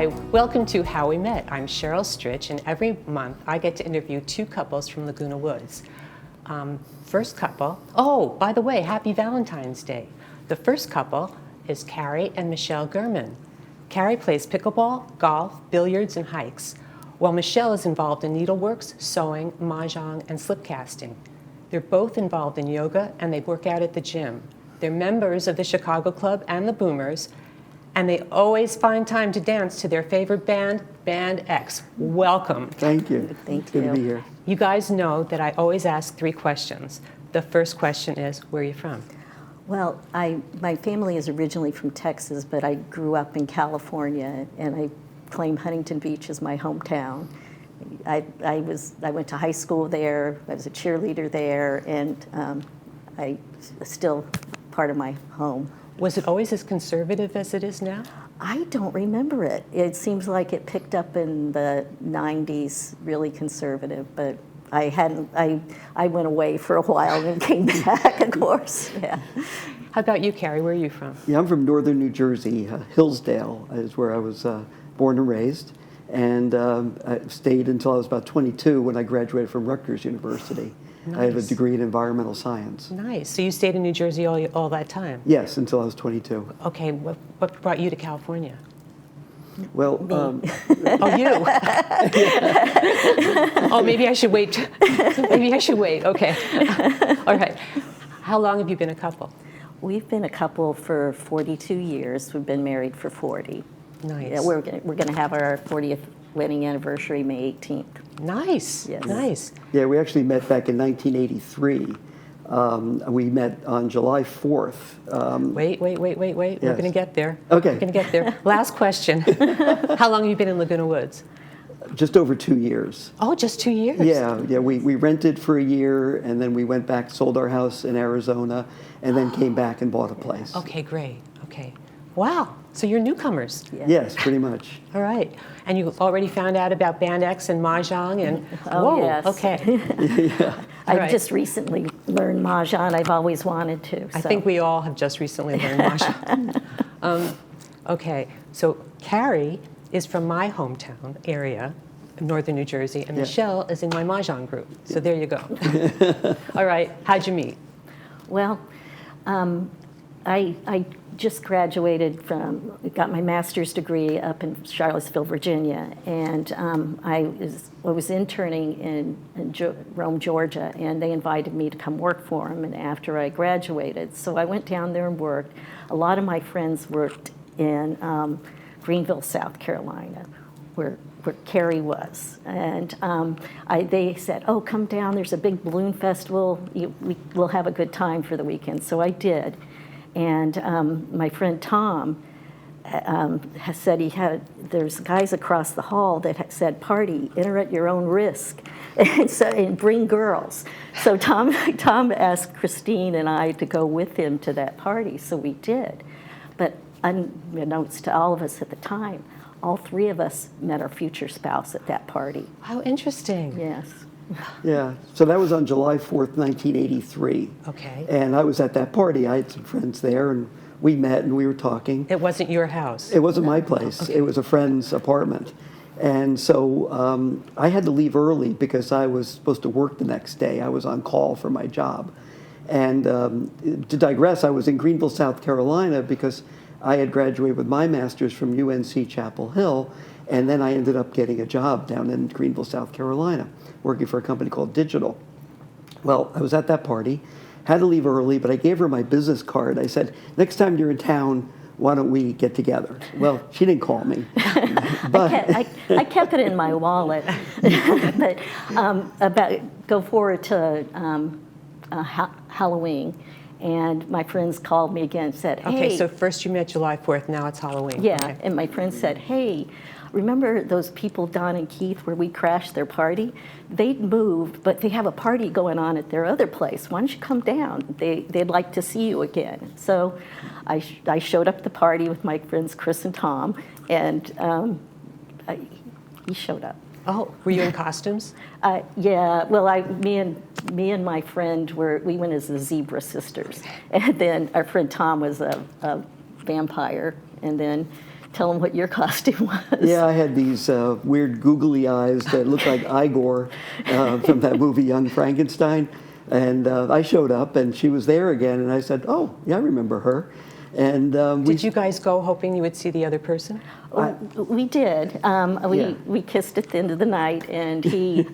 Hi, welcome to How We Met. I'm Sheryl Strich, and every month I get to interview two couples from Laguna Woods. First couple, oh, by the way, happy Valentine's Day. The first couple is Carrie and Michelle Gurman. Carrie plays pickleball, golf, billiards, and hikes, while Michelle is involved in needleworks, sewing, mahjong, and slip casting. They're both involved in yoga, and they work out at the gym. They're members of the Chicago Club and the Boomers, and they always find time to dance to their favorite band, Band X. Welcome. Thank you. Thank It's good to be here. You guys know that I always ask three questions. The first question is, where are you from? Well, my family is originally from Texas, but I grew up in California, and I claim Huntington Beach as my hometown. I went to high school there. I was a cheerleader there, and I still part of my home. Was it always as conservative as it is now? I don't remember it. It seems like it picked up in the 90s, really conservative, but I went away for a while and came back, of course. Yeah. How about you, Carrie? Where are you from? Yeah, I'm from northern New Jersey. Hillsdale is where I was born and raised, and I stayed until I was about 22 when I graduated from Rutgers University. Nice. I have a degree in environmental science. Nice. So you stayed in New Jersey all that time? Yes, until I was 22. Okay. What brought you to California? Well, Oh, you. Oh, maybe I should wait. Maybe I should wait. Okay. All right. How long have you been a couple? We've been a couple for 42 years. We've been married for 40. Nice. Yeah, we're going to have our 40th wedding anniversary May 18th. Nice. Yes. Nice. yeah, we actually met back in 1983. We met on July 4th. Wait. We're Yes. going to get there. Okay. We're going to get there. Last question. How long have you been in Laguna Woods? Just over 2 years. Oh, just 2 years? Yeah, we rented for a year, and then we went back, sold our house in Arizona, and then came back and bought a place. Okay, great. Okay. Wow. So you're newcomers. Yeah. Yes, pretty much. All right. And you already found out about Band X and mahjong and Oh, whoa. yes. Okay. I've right. just recently learned mahjong. I've always wanted to. I so. think we all have just recently learned mahjong. Okay. So Carrie is from my hometown area, northern New Jersey, and Yeah. Michelle is in my mahjong group. So there you go. All right. How'd you meet? Well, I just graduated got my master's degree up in Charlottesville, Virginia, and I was interning in Rome, Georgia, and they invited me to come work for them. And after I graduated, so I went down there and worked. A lot of my friends worked in Greenville, South Carolina, where Carrie was, and they said, "Oh, come down. There's a big balloon festival. We'll have a good time for the weekend." So I did. And my friend Tom has said there's guys across the hall that had said, "Party, enter at your own risk," and bring girls. So Tom asked Christine and I to go with him to that party, so we did. But unbeknownst to all of us at the time, all three of us met our future spouse at that party. How interesting. Yes. Yeah, so that was on July 4th, 1983. Okay. And I was at that party. I had some friends there, and we met and we were talking. It wasn't your house. It wasn't my place. Okay. It was a friend's apartment. And so I had to leave early because I was supposed to work the next day. I was on call for my job. And to digress, I was in Greenville, South Carolina because I had graduated with my master's from UNC Chapel Hill, and then I ended up getting a job down in Greenville, South Carolina, working for a company called Digital. Well, I was at that party, had to leave early, but I gave her my business card. I said, "Next time you're in town, why don't we get together?" Well, she didn't call me. But I kept it in my wallet. But go forward to Halloween, and my friends called me again and said, "Hey." Okay, so first you met July 4th, now it's Halloween. Yeah, Okay. and my friend said, "Hey, remember those people, Don and Keith, where we crashed their party? They'd moved, but they have a party going on at their other place. Why don't you come down? They'd like to see you again." So I showed up at the party with my friends Chris and Tom, and he showed up. Oh, were you in costumes? Yeah, well, me and my friend we went as the Zebra Sisters, and then our friend Tom was a vampire, and then tell them what your costume was. Yeah, I had these weird googly eyes that looked like Igor from that movie Young Frankenstein. And I showed up, and she was there again, and I said, "Oh, yeah, I remember her." And Did you guys go hoping you would see the other person? We did. We kissed at the end of the night, and he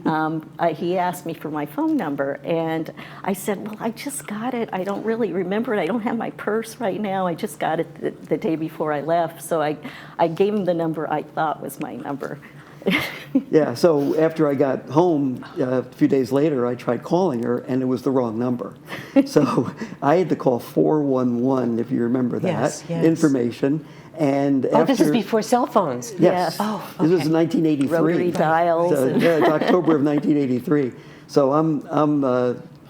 asked me for my phone number, and I said, "Well, I just got it. I don't really remember it. I don't have my purse right now. I just got it the day before I left." So I gave him the number I thought was my number. Yeah, so after I got home, a few days later, I tried calling her, and it was the wrong number. So I had to call 411, if you remember that, Yes. information. And This is before cell phones. Yes. Oh, This was okay. 1983. Rotary dials. So, yeah, it's October of 1983. So I'm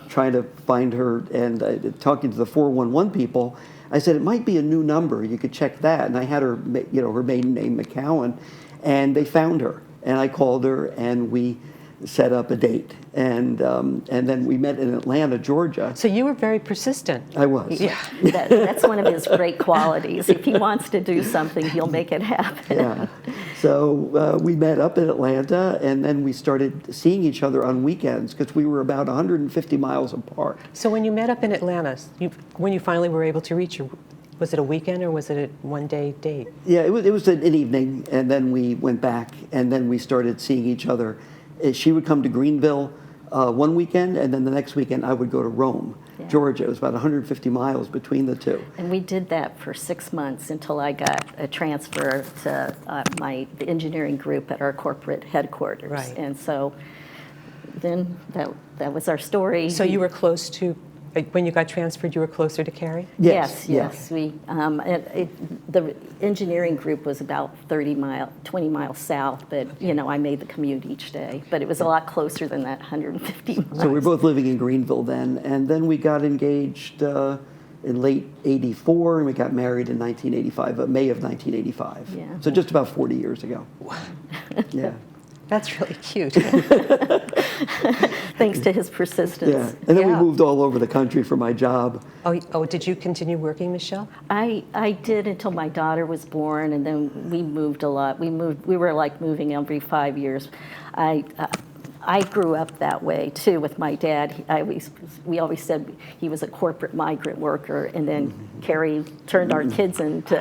trying to find her, and talking to the 411 people. I said, it might be a new number. You could check that. And I had her, her maiden name, McCowan. And they found her, and I called her, and we set up a date, and then we met in Atlanta, Georgia. So you were very persistent. I was. Yeah. That's one of his great qualities. If he wants to do something, he'll make it happen. Yeah. So we met up in Atlanta, and then we started seeing each other on weekends because we were about 150 miles apart. So when you met up in Atlanta, when you finally were able to reach her, was it a weekend or was it a one-day date? Yeah, it was an evening, and then we went back, and then we started seeing each other. She would come to Greenville one weekend, and then the next weekend I would go to Rome, Georgia. It was about 150 miles between the two. And we did that for 6 months until I got a transfer to the engineering group at our corporate headquarters. Right. And so then that was our story. So you were close to, when you got transferred, you were closer to Carrie? Yes. Yeah. We the engineering group was about 20 miles south, but I made the commute each day. But it was a lot closer than that 150 miles. So we were both living in Greenville then, and then we got engaged in late '84, and we got married in 1985, May of 1985. Yeah. So just about 40 years ago. Yeah. That's really cute. Thanks to his persistence. Yeah. And then we Yeah. moved all over the country for my job. Oh, did you continue working, Michelle? I did until my daughter was born, and then we moved a lot. We were like moving every 5 years. I grew up that way too with my dad. We always said he was a corporate migrant worker, and then Carrie turned our kids into.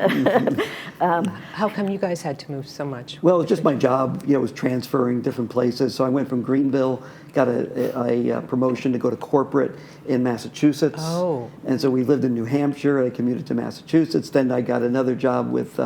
How come you guys had to move so much? Well, it's just my job, was transferring different places. So I went from Greenville, got a promotion to go to corporate in Massachusetts. Oh. And so we lived in New Hampshire. I commuted to Massachusetts. Then I got another job with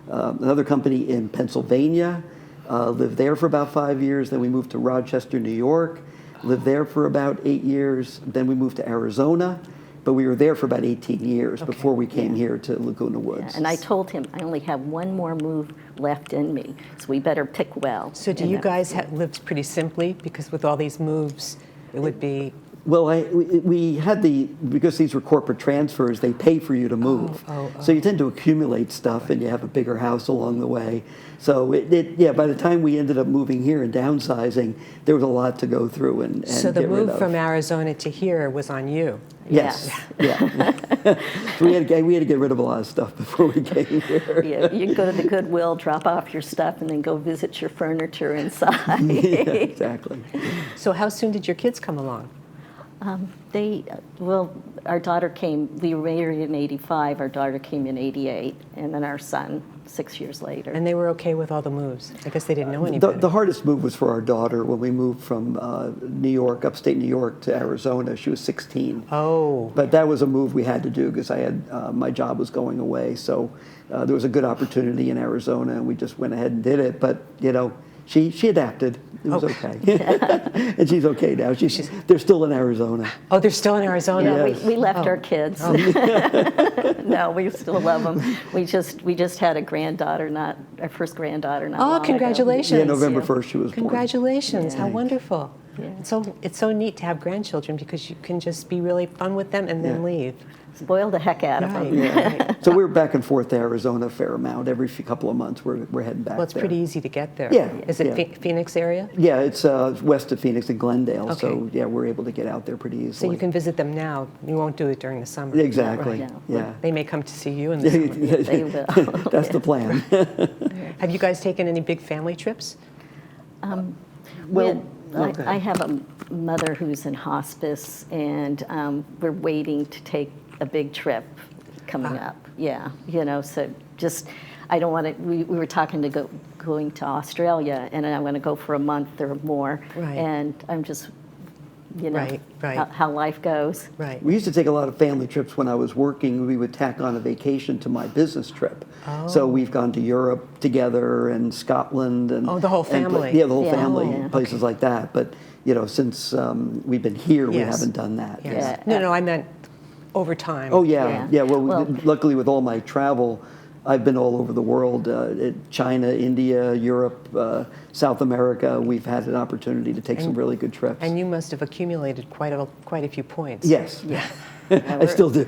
another company in Pennsylvania. Lived there for about 5 years. Then we moved to Rochester, New York. Lived there for about 8 years. Then we moved to Arizona. But we were there for about 18 years before we came here to Laguna Woods. And I told him I only have one more move left in me, so we better pick well. So do you guys lived pretty simply? Because with all these moves, it would be... Well, we had because these were corporate transfers, they pay for you to move. So you tend to accumulate stuff, and you have a bigger house along the way. So by the time we ended up moving here and downsizing, there was a lot to go through and So the get rid move of. from Arizona to here was on you? Yes. Yeah. So we had to get rid of a lot of stuff before we came here. Yeah, you can go to the Goodwill, drop off your stuff, and then go visit your furniture inside. Yeah, exactly. So how soon did your kids come along? Our daughter came, we were married in 85, our daughter came in 88, and then our son 6 years later. And they were okay with all the moves? I guess they didn't know anybody. The hardest move was for our daughter when we moved from New York, upstate New York, to Arizona. She was 16. Oh. But that was a move we had to do because I had my job was going away. So there was a good opportunity in Arizona, and we just went ahead and did it. But she adapted. It was okay, and she's okay now. They're still in Arizona. Oh, they're still in Arizona? Yeah, Yes. we left our kids. No, we still love them. We just had a granddaughter, our first granddaughter not long ago. Congratulations. Yeah, November 1st she was born. Congratulations. How wonderful. It's so neat to have grandchildren because you can just be really fun with them and then leave. Spoil the heck out of them. Right. So we're back and forth to Arizona a fair amount. Every couple of months we're heading back Well, it's there. pretty easy to get there. Yeah, Is it yeah. Phoenix area? Yeah, it's west of Phoenix in Glendale. So Okay. yeah, we're able to get out there pretty easily. So you can visit them now. You won't do it during the summer. Exactly. Right. Yeah. They may come to see you in the summer. They will. That's the plan. Have you guys taken any big family trips? Well, I have a mother who's in hospice, and we're waiting to take a big trip coming up. Yeah, so just, I don't want to, we were talking to going to Australia, and I want to go for a month or more. Right. And I'm just, Right. how life goes. Right. We used to take a lot of family trips when I was working. We would tack on a vacation to my business trip. Oh. So we've gone to Europe together and Scotland and Oh, the whole family. Yeah, the whole Yeah. family, Oh, yeah. places like that. But since we've been here, we Yes. haven't done that. Yes. Yeah. No, I meant over time. Oh yeah. Yeah. Well, luckily with all my travel, I've been all over the world: China, India, Europe, South America. We've had an opportunity to take some really good trips. And you must have accumulated quite a few points. Yes, I still do.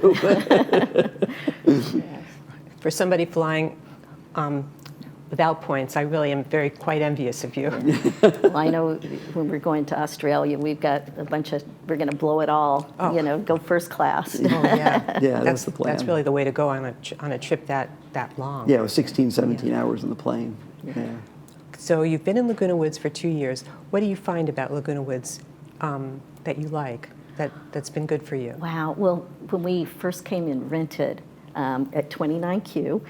For somebody flying without points, I really am quite envious of you. Well, I know when we're going to Australia, we've got we're going to blow it all, go first class. Oh yeah. Yeah, that's the plan. That's really the way to go on a trip that long. Yeah, it was 16, 17 hours in the plane. Yeah. So you've been in Laguna Woods for 2 years. What do you find about Laguna Woods that you like, that's been good for you? Wow. Well, when we first came and rented at 29Q,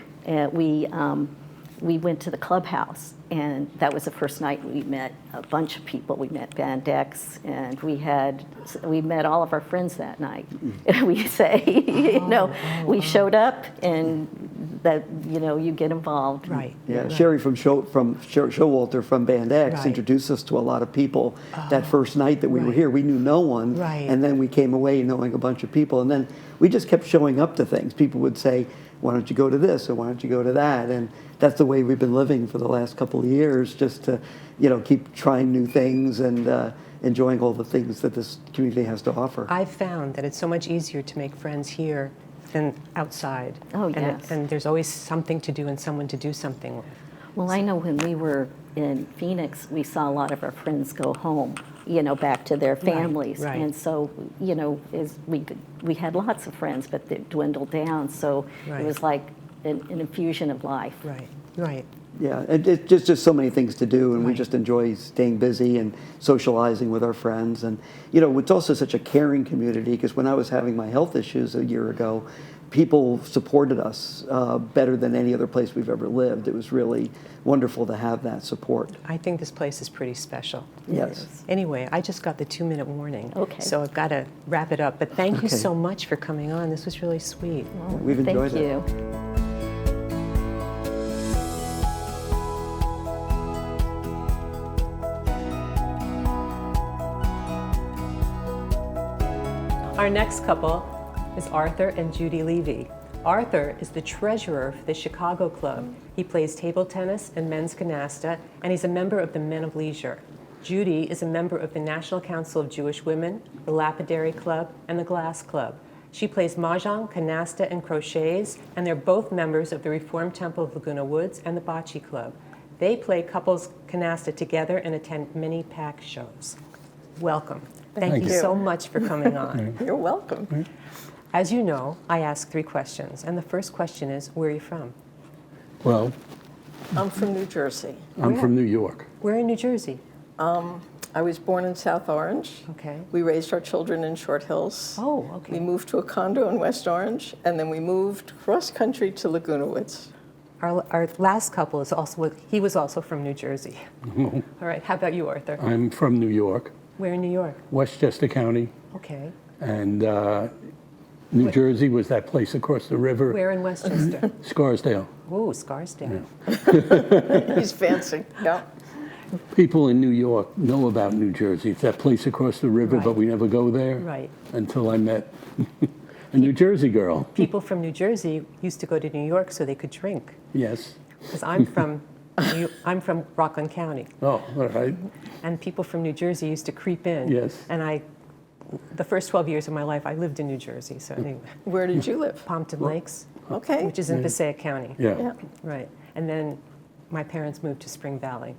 we went to the clubhouse, and that was the first night we met a bunch of people. We met Band X, and we met all of our friends that night. We say, we showed up, and that you get involved. Right. Yeah, Right. Sherry from Showalter from Band X Right. introduced us to a lot of people. That first night that we were right. here, we knew no one, Right. and then we came away knowing a bunch of people, and then we just kept showing up to things. People would say, "Why don't you go to this?" or "Why don't you go to that?" And that's the way we've been living for the last couple of years, just to keep trying new things and enjoying all the things that this community has to offer. I've found that it's so much easier to make friends here than outside. Oh, and yes. and there's always something to do and someone to do something with. Well, I know when we were in Phoenix, we saw a lot of our friends go home, back to their families. right. And so, we had lots of friends, but they dwindled down. So Right. it was like an infusion of life. Right. Right. Yeah, it's just so many things to do, and we Right. just enjoy staying busy and socializing with our friends. And, it's also such a caring community, because when I was having my health issues a year ago, people supported us better than any other place we've ever lived. It was really wonderful to have that support. I think this place is pretty special. Yes. Anyway, I just got the 2-minute warning. Okay. So I've got to wrap it up. But thank you Okay. so much for coming on. This was really sweet. We've enjoyed Thank it. you. Our next couple is Arthur and Judy Levy. Arthur is the treasurer for the Chicago Club. He plays table tennis and men's canasta, and he's a member of the Men of Leisure. Judy is a member of the National Council of Jewish Women, the Lapidary Club, and the Glass Club. She plays mahjong, canasta, and crochets, and they're both members of the Reformed Temple of Laguna Woods and the Bocce Club. They play couples canasta together and attend many pack shows. Welcome. Thank you so much for coming on. You're welcome. As you know, I ask 3 questions, and the first question is, where are you from? Well, I'm from New Jersey. I'm from New York. We're in New Jersey. I was born in South Orange. Okay. We raised our children in Short Hills. Oh, We okay. moved to a condo in West Orange, and then we moved cross country to Laguna Woods. Our last couple is he was also from New Jersey. All right, how about you, Arthur? I'm from New York, Where in New York? Westchester County, Okay. and New Jersey was that place across the river, Where in Westchester? Scarsdale. Ooh, Scarsdale. He's fancy. Yeah. People in New York know about New Jersey. It's that place across the river, but Right. we never go there Right. until I met a New Jersey girl. People from New Jersey used to go to New York so they could drink. Yes. Because I'm from I'm from Rockland County, Oh, all right. and people from New Jersey used to creep in. Yes. And the first 12 years of my life, I lived in New Jersey. So anyway, Where did you live? Pompton Lakes, Okay. which is in Passaic County. Yeah. Yeah. Right. And then my parents moved to Spring Valley.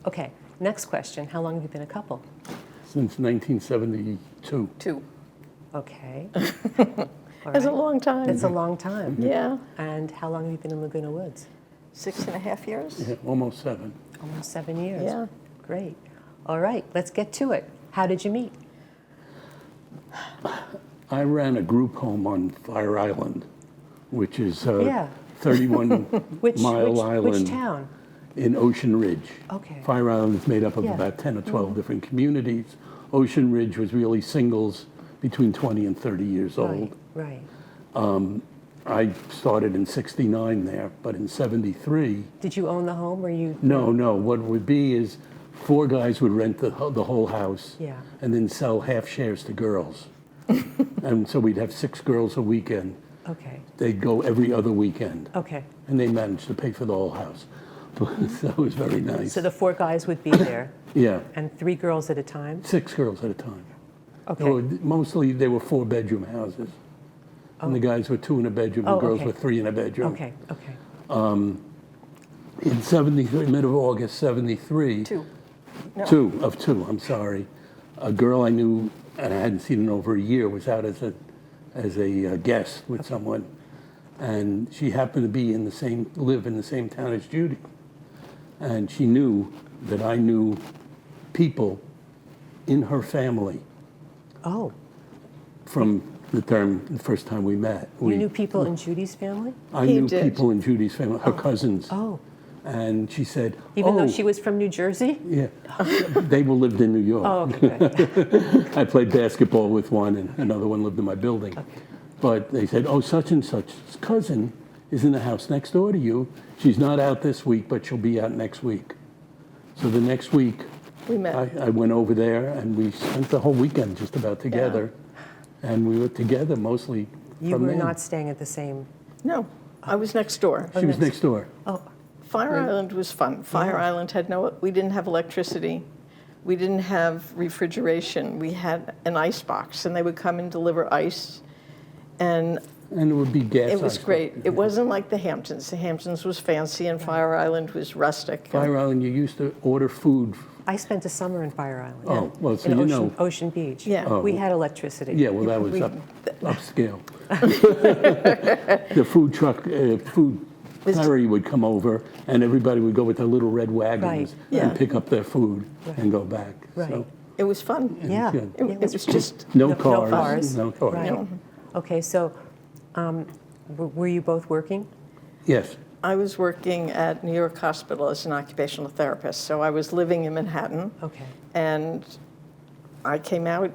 Okay, next question. How long have you been a couple? Since 1972. 2. Okay. All That's a right. long time. It's a long time. Yeah. And how long have you been in Laguna Woods? 6.5 years? Yeah, almost 7. Almost 7 years. Yeah. Great. All right, let's get to it. How did you meet? I ran a group home on Fire Island, which is Yeah. 31 Which Island Which town? in Ocean Ridge. Okay. Fire Island is made up of Yeah. about 10 or 12 different communities. Ocean Ridge was really singles between 20 and 30 years old. Right. I started in 69 there, but in 73, Did you own the home or you? no, what would be is 4 guys would rent the whole house Yeah. and then sell half shares to girls. And so we'd have 6 girls a weekend. Okay. They'd go every other weekend, Okay. and they managed to pay for the whole house. So it was very nice. So the 4 guys would be there, Yeah, and 3 girls at a time? 6 girls at a time. Okay. Mostly they were 4-bedroom houses. And the guys were 2 in a bedroom, the Oh, girls okay. were 3 in a bedroom. Okay. Okay. In 73, mid of August 73, 2. No. 2, I'm sorry, a girl I knew and I hadn't seen in over a year was out as a guest with someone, and she happened to be live in the same town as Judy, and she knew that I knew people in her family Oh, from the first time we met. you knew people in Judy's family? I He knew did. people in Judy's family, her cousins. Oh, And she said, even "Oh, though she was from New Jersey? yeah, they all lived in New York." Oh, okay. I played basketball with one, and another one lived in my building. But they said, "Oh, such and such's cousin is in the house next door to you. She's not out this week, but she'll be out next week." So the next week, We met. I went over there, and we spent the whole weekend just about together. And we were together mostly You from were then. not staying at the same. No, I was next door. She was next door. Oh, Fire Island was fun. Fire Island had we didn't have electricity. We didn't have refrigeration. We had an ice box, and they would come and deliver ice. And And it would be gas. it was ice. great. It wasn't like the Hamptons. The Hamptons was fancy, and Fire Island was rustic. Fire Island, you used to order food. I spent a summer in Fire Island. Oh, well, so in you Ocean, know. Ocean Beach. Yeah. Oh. We had electricity. Yeah, well, that was We- upscale. The food truck, food ferry would come over, and everybody would go with their little red wagons Right. Yeah. and pick up their food and go back. Right. So, It was fun. Yeah. good. It was just no No cars. cars. No cars. Right. No. Okay, so were you both working? Yes. I was working at New York Hospital as an occupational therapist, so I was living in Manhattan, Okay. and I came out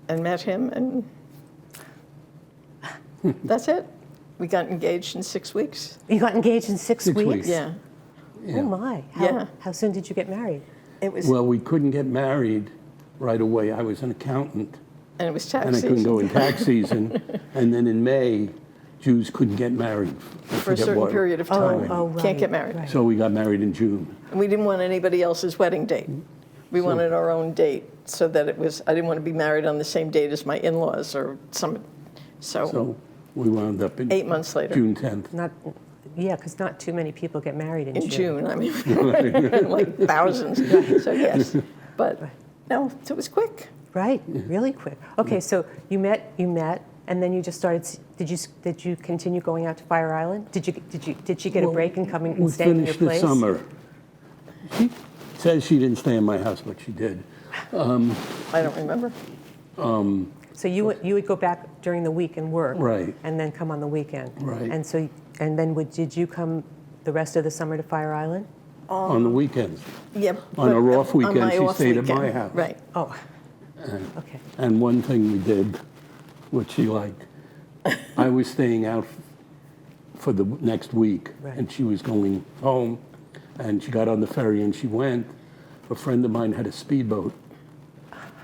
and met him, and that's it. We got engaged in 6 weeks. You got engaged in 6 6 weeks? weeks. Yeah, Yeah. Oh my. Yeah. How soon did you get married? it was, Well, we couldn't get married right away. I was an accountant, and it was tax and I couldn't season. go in tax season. And then in May, Jews couldn't get married. I For a forget certain what. period of time. Oh, Can't right, get married. right. So we got married in June. And we didn't want anybody else's wedding date. We wanted our own date, so that it was, I didn't want to be married on the same date as my in-laws or some, so So we wound up in 8 months later. June 10th. Not, yeah, because not too many people get married in In June. June, I mean, like thousands. So yes, but no, so it was quick. Right, really quick. Okay, so you met, and then you just started. Did you continue going out to Fire Island? Did she get a break and coming and We staying in your finished the place? summer. She says she didn't stay in my house, but she did. I don't remember. So you would go back during the week and work, Right. and then come on the weekend, Right. And then did you come the rest of the summer to Fire Island? On the weekends. Yep. On her off on weekend, my she off stayed at my weekend. house. Right. Oh, okay. And one thing we did, which she liked, I was staying out for the next week, Right. and she was going home, and she got on the ferry and she went. A friend of mine had a speedboat,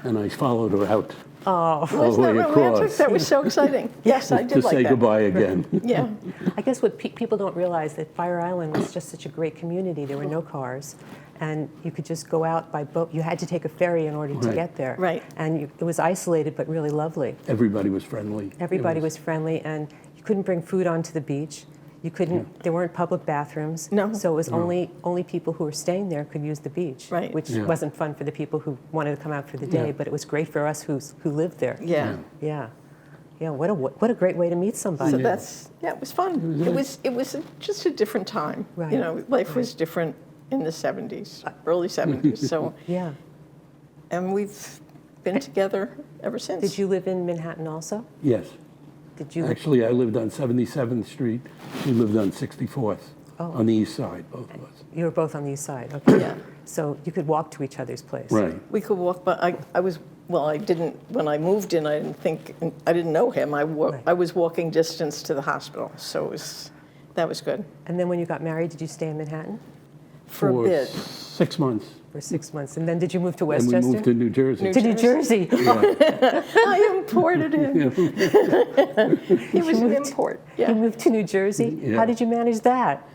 and I followed her out Oh, Wasn't that All the way romantic? across. That was so exciting. Yes, I did to like say that. goodbye again. Yeah. I guess what people don't realize that Fire Island was just such a great community. There were no cars, and you could just go out by boat. You had to take a ferry in order to Right. get there. Right. And it was isolated but really lovely. Everybody was friendly. Everybody was friendly, and you couldn't bring food onto the beach. You couldn't. There weren't public bathrooms. No. So it was only people who were staying there could use the beach. Right. Which Yeah. wasn't fun for the people who wanted to come out for the day, Yeah. but it was great for us who lived there. Yeah. Yeah. Yeah. What a great way to meet somebody. So it was fun. It was just a different time. Right. You know, life was different in the 70s, early 70s. So, Yeah. and we've been together ever since. Did you live in Manhattan also? Yes. Did you? Actually, I lived on 77th Street. He lived on 64th, on the east side, both of us. You were both on the east side. Okay. Yeah. So you could walk to each other's place. Right. We could walk, but I didn't, when I moved in, I didn't know him. I was walking distance to the hospital, so that was good. And then when you got married, did you stay in Manhattan For a bit. 6 months. for 6 months? And then did you move to And Westchester? we moved to New Jersey. To New Jersey. I imported him. He was an import. You Yeah. moved to New Jersey? Yeah. How did you manage that?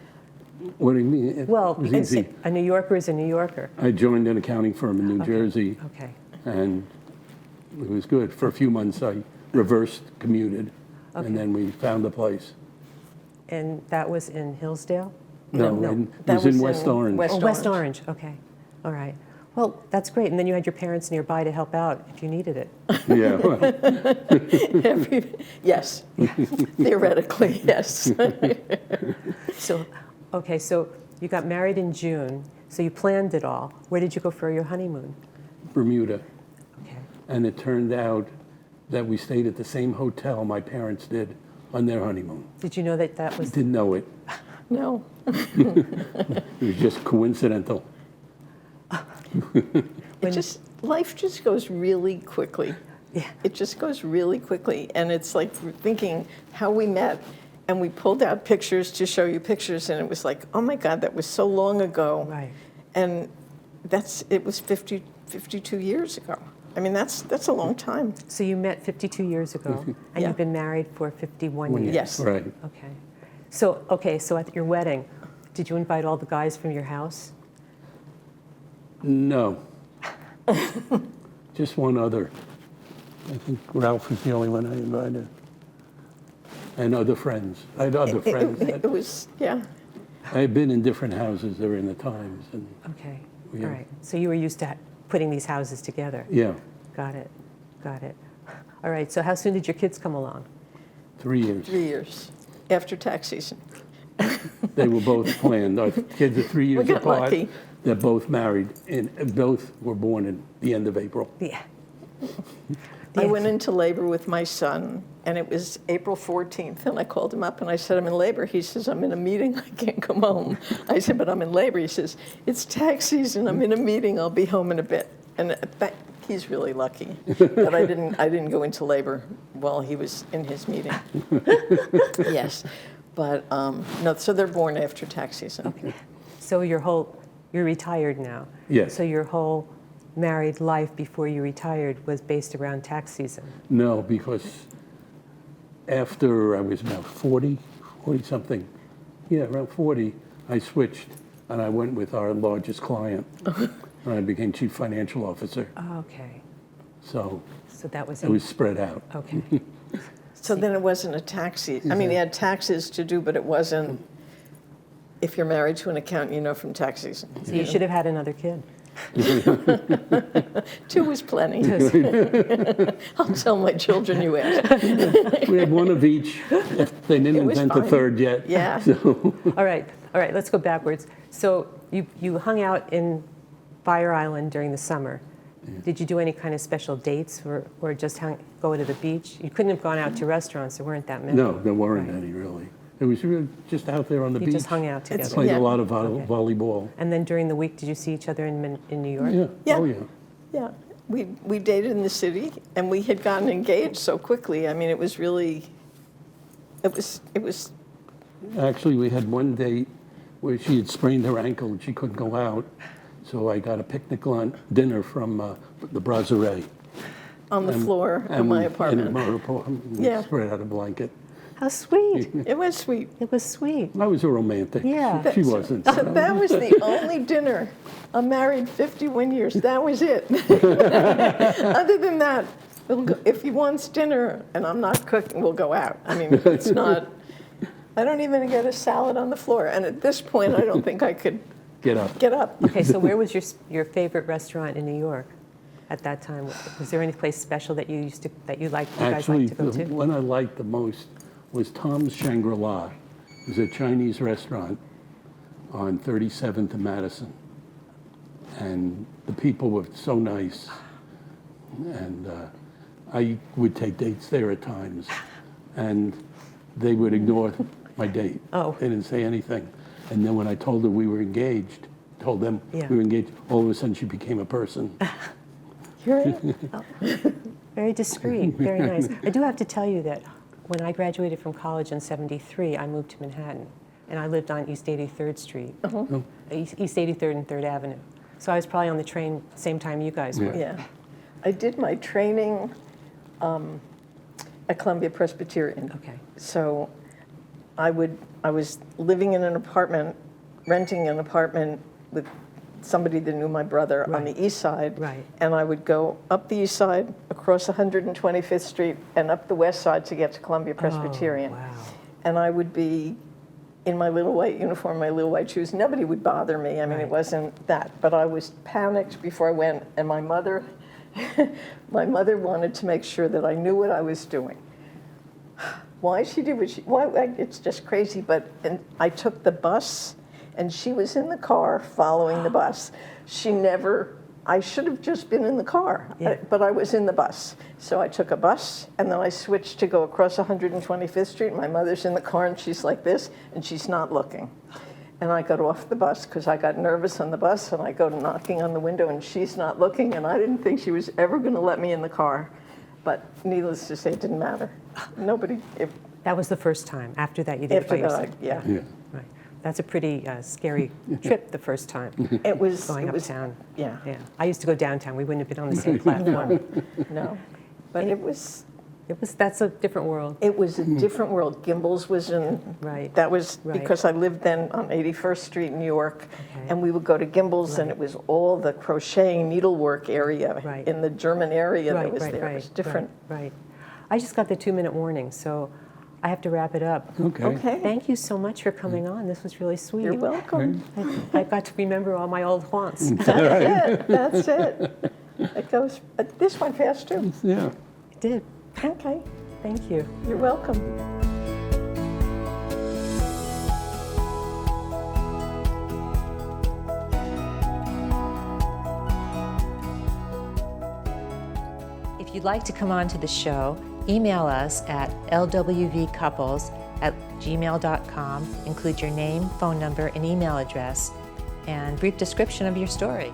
What do you mean? Well, It was easy. a New Yorker is a New Yorker. I joined an accounting firm in New Jersey, Okay. and it was good. For a few months, I reversed commuted, Okay. and then we found a place. And that was in Hillsdale? No, No. it That was in West Orange. West Oh, West Orange. Orange. Okay. All right. Well, that's great. And then you had your parents nearby to help out if you needed it. Yeah, well, Yes. Theoretically, yes. So, okay, so you got married in June, so you planned it all. Where did you go for your honeymoon? Bermuda. Okay. And it turned out that we stayed at the same hotel my parents did on their honeymoon. Did you know that that was? Didn't know it. No. It was just coincidental. Life just goes really quickly. Yeah. It just goes really quickly. And it's like thinking how we met. And we pulled out pictures to show you pictures. And it was like, oh my God, that was so long ago. Right. And it was 52 years ago. I mean, that's a long time. So you met 52 years ago, and Yeah. you've been married for 51 years. Yes. Right. Okay. So at your wedding, did you invite all the guys from your house? No. Just one other. I think Ralph was the only one I invited. And other friends. I had other friends. It was, yeah. I had been in different houses during the times. And Okay. Yeah. All right. So you were used to putting these houses together. yeah, Got it. All right. So how soon did your kids come along? 3 years. 3 years after tax season. They were both planned. Our kids are 3 years got apart. lucky. They're both married, and both were born in the end of April. Yeah. I went into labor with my son, and it was April 14th, and I called him up and I said, I'm in labor. He says, I'm in a meeting, I can't come home. I said, but I'm in labor. He says, it's tax season, I'm in a meeting, I'll be home in a bit. And he's really lucky that I didn't go into labor while he was in his meeting. Yes, but no, so they're born after tax season. Okay. So you're retired now. Yes. So your whole married life before you retired was based around tax season. No, because after I was about 40 something, yeah, around 40, I switched and I went with our largest client. And I became chief financial officer. Oh, okay. So So that was it was spread out. okay. So then it wasn't a tax season. I mean, he had taxes to do, but it wasn't, if you're married to an accountant, you know from tax season. So you should have had another kid. 2 was plenty. I'll tell my children you asked. We had one of each. They didn't was invent a fine. third yet. Yeah. So, All right. Let's go backwards. So you hung out in Fire Island during the summer. Did you do any kind of special dates or just go to the beach? You couldn't have gone out to restaurants. There weren't that many. no, there weren't Right. any really. It was really just out there on the You beach. just hung out together. Played Yeah. a lot of Okay. volleyball. And then during the week, did you see each other in New York? Yeah. Yeah. Oh, yeah. Yeah, we dated in the city, and we had gotten engaged so quickly. I mean, it was really, it was. Actually, we had one date where she had sprained her ankle and she couldn't go out. So I got a picnic lunch dinner from the Brasserie. on the floor of my apartment. In my apartment, Yeah. spread out a blanket. How sweet. It was sweet. It was sweet. I was a romantic. Yeah. She wasn't. So that was the only dinner. I'm married 51 years. That was it. Other than that, if he wants dinner and I'm not cooking, we'll go out. I mean, it's not. I don't even get a salad on the floor. And at this point, I don't think I could Get up. get up. Okay, so where was your favorite restaurant in New York at that time? Was there any place special that you guys Actually, liked to go the to? one I liked the most was Tom's Shangri-La. It was a Chinese restaurant on 37th and Madison. And the people were so nice. And I would take dates there at times. And they would ignore my date. Oh. They didn't say anything. And then when I told her we were engaged, told them Yeah. we were engaged, all of a sudden she became a person. Very discreet, very nice. I do have to tell you that when I graduated from college in '73, I moved to Manhattan, and I lived on East 83rd Street, East 83rd and 3rd Avenue. So I was probably on the train same time you guys were. Yeah. I did my training at Columbia Presbyterian. Okay. So I was living in an apartment, renting an apartment with somebody that knew my brother on Right. the east side. Right. And I would go up the east side, across 125th Street, and up the west side to get to Columbia Presbyterian. Oh, wow. And I would be in my little white uniform, my little white shoes. Nobody would bother me. I mean, Right. it wasn't that. But I was panicked before I went, and my mother wanted to make sure that I knew what I was doing. Why she did what she, why, it's just crazy, and I took the bus, and she was in the car following the bus. I should have just been in the car, Yeah. but I was in the bus. So I took a bus, and then I switched to go across 125th Street. My mother's in the car, and she's like this, and she's not looking. And I got off the bus because I got nervous on the bus, and I go knocking on the window, and she's not looking, and I didn't think she was ever going to let me in the car. But needless to say, it didn't matter. Nobody, That was the first time. After that, you did it by after that, yourself. yeah. Yeah. Right. That's a pretty scary trip the first time, It was going it was, uptown. Yeah. Yeah. I used to go downtown. We wouldn't have been on the same platform. No, but it was That's a different world. a different world. Gimbel's was in. Right. That was Right. because I lived then on 81st Street in New York, Okay. and we would go to Gimbel's, and Right. it was all the crocheting needlework area Right. in the German area that Right, was right, there. right. It was different. Right. I just got the 2-minute warning, so I have to wrap it up. Okay. Okay. Thank you so much for coming on. This was really sweet. You're welcome. I got to remember all my old haunts. That's it. That's it. It goes. This went fast too. Yeah. It did. Okay. Thank you. You're welcome. If you'd like to come on to the show, email us at lwvcouples@gmail.com. Include your name, phone number, and email address, and brief description of your story.